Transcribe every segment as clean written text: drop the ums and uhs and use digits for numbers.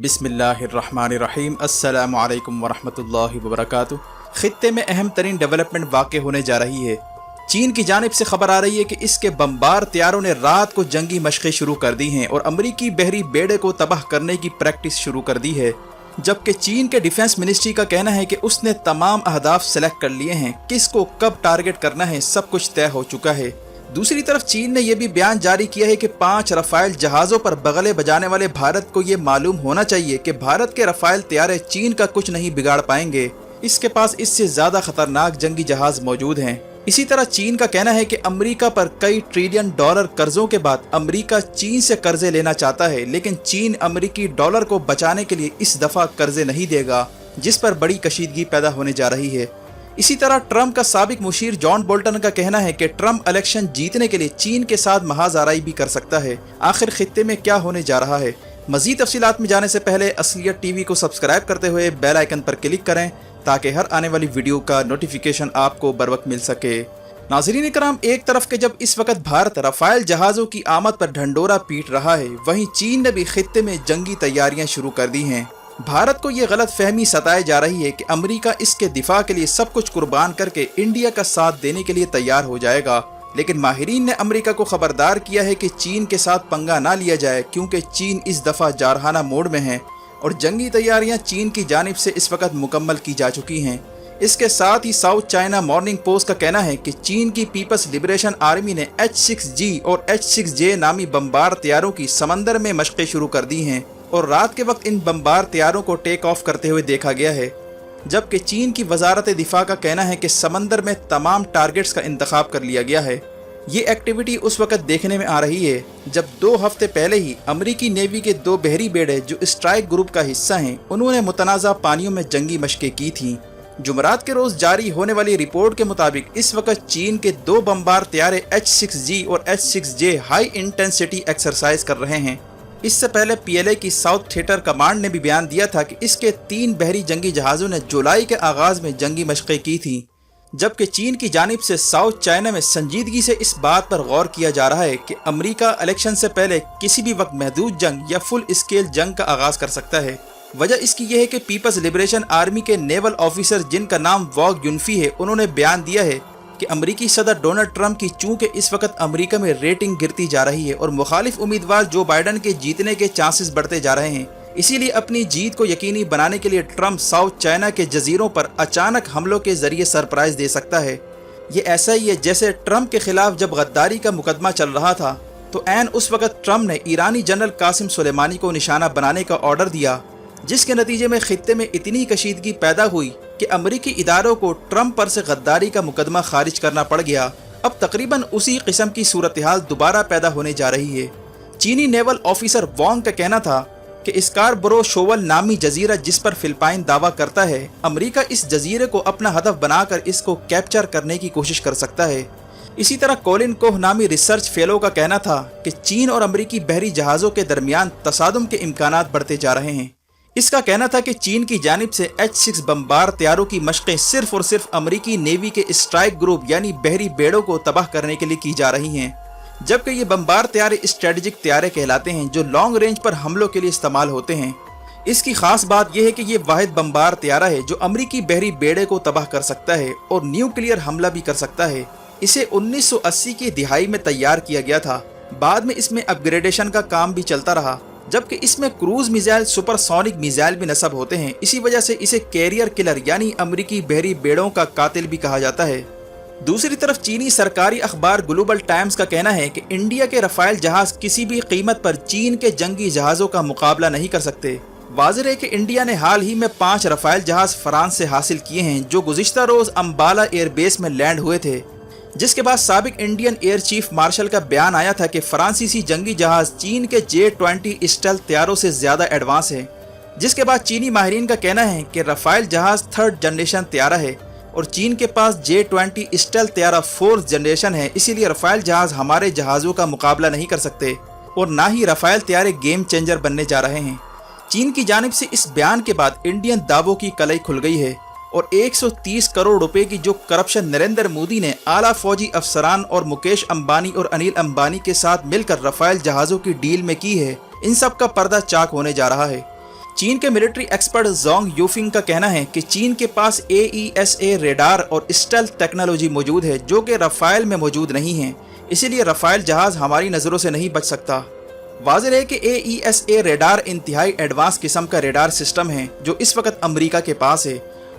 बिस्मिल्लाहिर्रहमानिर्रहीम अस्सलामु अलैकुम वरहमतुल्लाहि वबरकातुहू। खित्ते में अहम तरीन डेवलपमेंट वाक़ होने जा रही है। चीन की जानिब से खबर आ रही है कि इसके बमबार तैयारों ने रात को जंगी मशक़ें शुरू कर दी हैं और अमरीकी बहरी बेड़े को तबाह करने की प्रैक्टिस शुरू कर दी है। जबकि चीन के डिफेंस मिनिस्ट्री का कहना है कि उसने तमाम अहदाफ सेलेक्ट कर लिए हैं, किसको कब टारगेट करना है सब कुछ तय हो चुका है। दूसरी तरफ चीन ने यह भी बयान जारी किया है कि 5 रफ़ाइल जहाज़ों पर बगले बजाने वाले भारत को ये मालूम होना चाहिए कि भारत के रफ़ाइल तैयारे चीन का कुछ नहीं बिगाड़ पाएंगे। इसके पास इससे ज़्यादा खतरनाक जंगी जहाज़ मौजूद हैं। इसी तरह चीन का कहना है कि अमेरिका पर कई ट्रिलियन डॉलर कर्जों के बाद अमेरिका चीन से कर्जे लेना चाहता है, लेकिन चीन अमेरिकी डॉलर को बचाने के लिए इस दफ़ा कर्जे नहीं देगा, जिस पर बड़ी कशीदगी पैदा होने जा रही है। इसी तरह ट्रंप का साबिक मुशीर जॉन बोल्टन का कहना है कि ट्रंप इलेक्शन जीतने के लिए चीन के साथ महाज़ाराई भी कर सकता है। आखिर खित्ते में क्या होने जा रहा है? मज़ीद तफसीलात में जाने से पहले असलियत टीवी को सब्सक्राइब करते हुए बेल आइकन पर क्लिक करें ताकि हर आने वाली वीडियो का नोटिफिकेशन आपको बर वक्त मिल सके। नाज़रीन इकराम, एक तरफ के जब इस वक्त भारत रफ़ाइल जहाज़ों की आमद पर ढंडोरा पीट रहा है, वहीं चीन ने भी खित्ते में जंगी तैयारियां शुरू कर दी हैं। भारत को ये गलत फहमी सताई जा रही है कि अमेरिका इसके दिफा के लिए सब कुछ कुर्बान करके इंडिया का साथ देने के लिए तैयार हो जाएगा, लेकिन माहिरीन ने अमेरिका को खबरदार किया है कि चीन के साथ पंगा ना लिया जाए, क्योंकि चीन इस दफ़ा जारहाना मोड में है और जंगी तैयारियां चीन की जानिब से इस वक्त मुकम्मल की जा चुकी हैं। इसके साथ ही साउथ चाइना मॉर्निंग पोस्ट का कहना है कि चीन की पीपल्स लिबरेशन आर्मी ने H-6G और H-6J नामी बमबार तैयारों की समंदर में मशक़ें शुरू कर दी हैं और रात के वक्त इन बमबार तैयारों को टेक ऑफ करते हुए देखा गया है। जबकि चीन की वजारत दिफा का कहना है कि समंदर में तमाम टारगेट्स का इंतखाब कर लिया गया है। ये एक्टिविटी उस वक्त देखने में आ रही है जब 2 हफ्ते पहले ही अमरीकी नेवी के 2 बहरी बेड़े जो स्ट्राइक ग्रुप का हिस्सा हैं, उन्होंने मुतनाज़ा पानियों में जंगी मशक़ें की थीं। जुमरात के रोज़ जारी होने वाली रिपोर्ट के मुताबिक इस वक्त चीन के 2 बमबार तैयारे H-6G और H-6J हाई इंटेंसिटी एक्सरसाइज कर रहे हैं। इससे पहले PLA की साउथ थिएटर कमांड ने भी बयान दिया था कि इसके 3 बहरी जंगी जहाज़ों ने जुलाई के आगाज़ में जंगी मशक़ें की थी। जबकि चीन की जानिब से साउथ चाइना में संजीदगी से इस बात पर गौर किया जा रहा है कि अमेरिका इलेक्शन से पहले किसी भी वक्त महदूद जंग या फुल स्केल जंग का आगाज़ कर सकता है। वजह इसकी यह है कि पीपल्स लिबरेशन आर्मी के नेवल ऑफिसर जिनका नाम वॉग युनफी है, उन्होंने बयान दिया है कि अमरीकी सदर डोनाल्ड ट्रंप की चूंकि इस वक्त अमेरिका में रेटिंग गिरती जा रही है और मुखालिफ उम्मीदवार जो बाइडन के जीतने के चांसेस बढ़ते जा रहे हैं, इसीलिए अपनी जीत को यकीनी बनाने के लिए ट्रंप साउथ चाइना के जजीरों पर अचानक हमलों के जरिए सरप्राइज दे सकता है। ये ऐसा ही है जैसे ट्रंप के खिलाफ जब गद्दारी का मुकदमा चल रहा था तो ऐन उस वक्त ट्रंप ने ईरानी जनरल कासिम सुलेमानी को निशाना बनाने का ऑर्डर दिया, जिसके नतीजे में खित्ते में इतनी कशीदगी पैदा हुई कि अमरीकी इदारों को ट्रंप पर से गद्दारी का मुकदमा खारिज करना पड़ गया। अब तकरीबन उसी किस्म की सूरत हाल दोबारा पैदा होने जा रही है। चीनी नेवल ऑफिसर वॉन्ग का कहना था कि स्कारबरो शोवल नामी जजीरा जिस पर फिलिपाइन दावा करता है, अमरीका इस जजीरे को अपना हदफ बनाकर इसको कैप्चर करने की कोशिश कर सकता है। इसी तरह कोलिन कोह नामी रिसर्च फेलो का कहना था कि चीन और अमरीकी बहरी जहाज़ों के दरमियान तसादुम के इम्कानात बढ़ते जा रहे हैं। इसका कहना था कि चीन की जानिब से H-6 बमबार तैयारों की मशक़ें सिर्फ और सिर्फ अमरीकी नेवी के स्ट्राइक ग्रुप यानी बहरी बेड़ों को तबाह करने के लिए की जा रही हैं, जबकि ये बमबार तैयारे स्ट्रेटेजिक तैयारे कहलाते हैं जो लॉन्ग रेंज पर हमलों के लिए इस्तेमाल होते हैं। इसकी खास बात यह है कि ये वाहिद बमबार तैयारा है जो अमरीकी बहरी बेड़े को तबाह कर सकता है और न्यूक्लियर हमला भी कर सकता है। इसे 1980 की दिहाई में तैयार किया गया था। बाद में इसमें अपग्रेडेशन का काम भी चलता रहा, जबकि इसमें क्रूज मिसाइल, सुपरसोनिक मिसाइल भी नस्ब होते हैं। इसी वजह से इसे कैरियर किलर यानी अमरीकी बहरी बेड़ों का कातिल भी कहा जाता है। दूसरी तरफ चीनी सरकारी अखबार ग्लोबल टाइम्स का कहना है कि इंडिया के रफ़ाइल जहाज़ किसी भी कीमत पर चीन के जंगी जहाज़ों का मुकाबला नहीं कर सकते। वाज़ेह है कि इंडिया ने हाल ही में 5 रफ़ाइल जहाज़ फ्रांस से हासिल किए हैं जो गुज़िश्ता रोज़ अम्बाला एयरबेस में लैंड हुए थे, जिसके बाद साबिक इंडियन एयर चीफ मार्शल का बयान आया था कि फ्रांसीसी जंगी जहाज़ चीन के J-20 स्टेल्थ तैयारों से ज़्यादा एडवांस है। जिसके बाद चीनी माहिरीन का कहना है कि रफ़ाइल जहाज़ 3rd जनरेशन तैयारा है और चीन के पास J-20 स्टेल्थ तैयारा 4th जनरेशन है। इसीलिए रफ़ाइल जहाज़ हमारे जहाज़ों का मुकाबला नहीं कर सकते और ना ही रफ़ाइल तैयारे गेम चेंजर बनने जा रहे हैं। चीन की जानिब से इस बयान के बाद इंडियन दावों की कलई खुल गई है और 130 करोड़ रुपए की जो करप्शन नरेंद्र मोदी ने आला फौजी अफसरान और मुकेश अंबानी और अनिल अंबानी के साथ मिलकर रफ़ाइल जहाज़ों की डील में की है, इन सब का पर्दा चाक होने जा रहा है। चीन के मिलिट्री एक्सपर्ट जोंग यूफिंग का कहना है कि चीन के पास AESA रेडार और स्टेल्थ टेक्नोलॉजी मौजूद है जो कि रफाइल में मौजूद नहीं है, इसीलिए रफाइल जहाज हमारी नज़रों से नहीं बच सकता। वाज़ेह है कि AESA रेडार इंतहाई एडवांस किस्म का रेडार सिस्टम है जो इस वक्त अमरीका के पास है,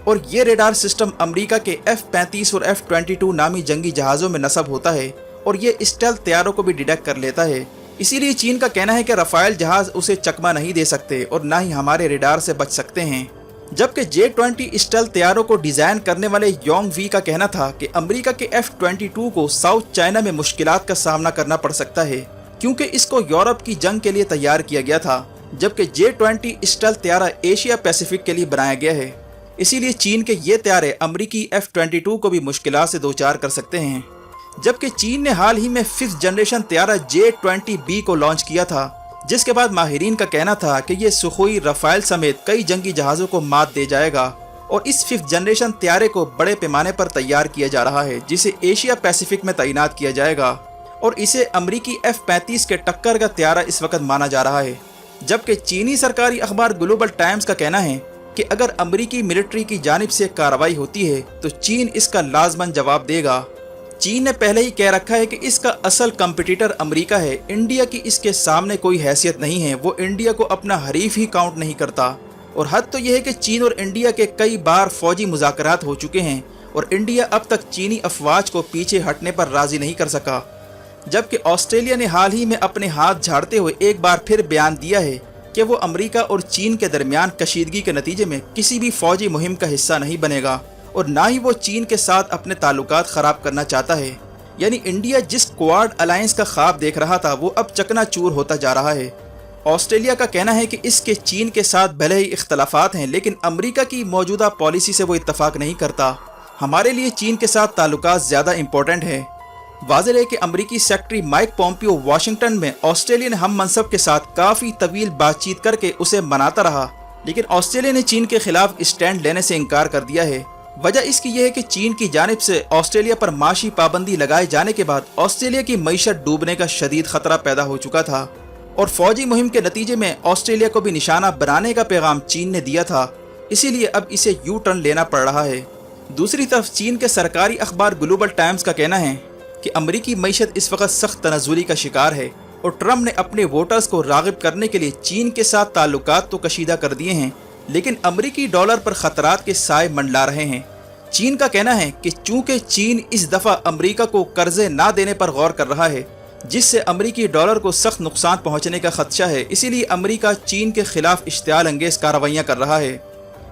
और ये रेडार सिस्टम अमरीका के F-35 और F-22 नामी जंगी जहाज़ों में नस्ब होता है और ये स्टेल्थ तैयारों को भी डिटेक्ट कर लेता है। इसीलिए चीन का कहना है कि रफाइल जहाज उसे चकमा नहीं दे सकते और ना ही हमारे रेडार से बच सकते हैं। जबकि J-20 स्टेल्थ तैयारों को डिज़ाइन करने वाले योंग वी का कहना था कि अमेरिका के F-22 को साउथ चाइना में मुश्किलात का सामना करना पड़ सकता है क्योंकि इसको यूरोप की जंग के लिए तैयार किया गया था, जबकि J-20 स्टेल्थ तैयारा एशिया पैसिफिक के लिए बनाया गया है। इसीलिए चीन के ये तैयारे अमरीकी F-22 को भी मुश्किलात से दो चार कर सकते हैं। जबकि चीन ने हाल ही में 5th जनरेशन तैयारा J-20B को लॉन्च किया था, जिसके बाद माहिरीन का कहना था कि ये सुखोई, रफाइल समेत कई जंगी जहाज़ों को मात दे जाएगा और इस 5th जनरेशन तैयारे को बड़े पैमाने पर तैयार किया जा रहा है जिसे एशिया पैसिफिक में तैनात किया जाएगा और इसे अमरीकी F-35 के टक्कर का तैयारा इस वक्त माना जा रहा है। जबकि चीनी सरकारी अखबार ग्लोबल टाइम्स का कहना है कि अगर अमरीकी मिलिट्री की जानिब से कार्रवाई होती है तो चीन इसका लाजमन जवाब देगा। चीन ने पहले ही कह रखा है कि इसका असल कंपटीटर अमेरिका है, इंडिया की इसके सामने कोई हैसियत नहीं है, वो इंडिया को अपना हरीफ ही काउंट नहीं करता। और हद तो यह है कि चीन और इंडिया के कई बार फौजी मुज़ाकरात हो चुके हैं और इंडिया अब तक चीनी अफवाज को पीछे हटने पर राजी नहीं कर सका। जबकि ऑस्ट्रेलिया ने हाल ही में अपने हाथ झाड़ते हुए एक बार फिर बयान दिया है कि वो अमेरिका और चीन के दरमियान कशीदगी के नतीजे में किसी भी फौजी मुहिम का हिस्सा नहीं बनेगा और ना ही वो चीन के साथ अपने ताल्लुकात ख़राब करना चाहता है। यानी इंडिया जिस क्वाड अलायंस का ख्वाब देख रहा था वो अब चकनाचूर होता जा रहा है। ऑस्ट्रेलिया का कहना है कि इसके चीन के साथ भले ही इख्तलाफात हैं लेकिन अमेरिका की मौजूदा पॉलिसी से वो इत्तफाक नहीं करता। हमारे लिए चीन के साथ ताल्लुकात ज़्यादा इंपॉर्टेंट है। वाज़ेह है कि अमरीकी सेक्रेटरी माइक पोम्पियो वाशिंगटन में ऑस्ट्रेलियन हम मनसब के साथ काफ़ी तवील बातचीत करके उसे मनाता रहा, लेकिन ऑस्ट्रेलिया ने चीन के खिलाफ स्टैंड लेने से इनकार कर दिया है। वजह इसकी यह है कि चीन की जानिब से ऑस्ट्रेलिया पर माशी पाबंदी लगाए जाने के बाद ऑस्ट्रेलिया की मईशत डूबने का शदीद खतरा पैदा हो चुका था और फौजी मुहिम के नतीजे में ऑस्ट्रेलिया को भी निशाना बनाने का पैगाम चीन ने दिया था, इसीलिए अब इसे यू टर्न लेना पड़ रहा है। दूसरी तरफ चीन के सरकारी अखबार ग्लोबल टाइम्स का कहना है कि अमरीकी मईशत इस वक्त सख्त तनज़्ज़ुली का शिकार है और ट्रम्प ने अपने वोटर्स को राग़िब करने के लिए चीन के साथ ताल्लुकात तो कशीदा कर दिए हैं लेकिन अमरीकी डॉलर पर खतरात के साए मंडला रहे हैं। चीन का कहना है कि चूंकि चीन इस दफ़ा अमरीका को कर्जे ना देने पर गौर कर रहा है जिससे अमरीकी डॉलर को सख्त नुकसान पहुँचने का खदशा है, इसीलिए अमरीका चीन के खिलाफ इश्तियाल अंगेज़ कार्रवाइयाँ कर रहा है।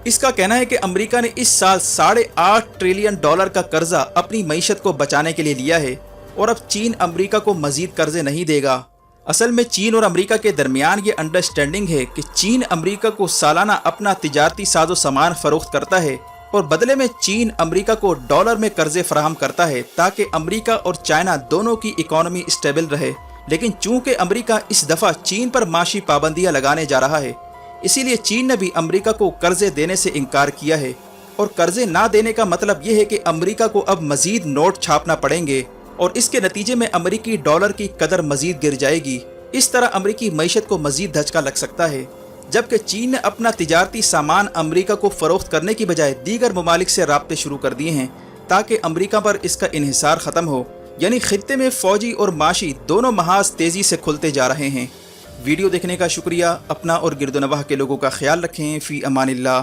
इसका कहना है कि अमेरिका ने इस साल $8.5 ट्रिलियन का कर्जा अपनी मईशत को बचाने के लिए लिया है और अब चीन अमेरिका को मजीद कर्जे नहीं देगा। असल में चीन और अमेरिका के दरमियान ये अंडरस्टैंडिंग है कि चीन अमेरिका को सालाना अपना तिजारती साजो सामान फरोख्त करता है और बदले में चीन अमेरिका को डॉलर में कर्जे फराहम करता है ताकि अमेरिका और चाइना दोनों की इकॉनमी स्टेबल रहे। लेकिन चूंकि अमेरिका इस दफ़ा चीन पर माशी पाबंदियाँ लगाने जा रहा है, इसीलिए चीन ने भी अमेरिका को कर्जे देने से इनकार किया है और कर्जे ना देने का मतलब ये है कि अमेरिका को अब मजीद नोट छापना पड़ेंगे और इसके नतीजे में अमेरिकी डॉलर की कदर मजीद गिर जाएगी। इस तरह अमेरिकी मईशत को मजीद धचका लग सकता है। जबकि चीन ने अपना तिजारती सामान अमेरिका को फ़रोख्त करने की बजाय दीगर ममालिक से राब्ते शुरू कर दिए हैं ताकि अमेरिका पर इसका इन्हिसार ख़त्म हो। यानी खित्ते में फ़ौजी और माशी दोनों महाज तेज़ी से खुलते जा रहे हैं। वीडियो देखने का शुक्रिया। अपना और गिरदोनवाह के लोगों का ख्याल रखें। फ़ी अमानिल्लाह।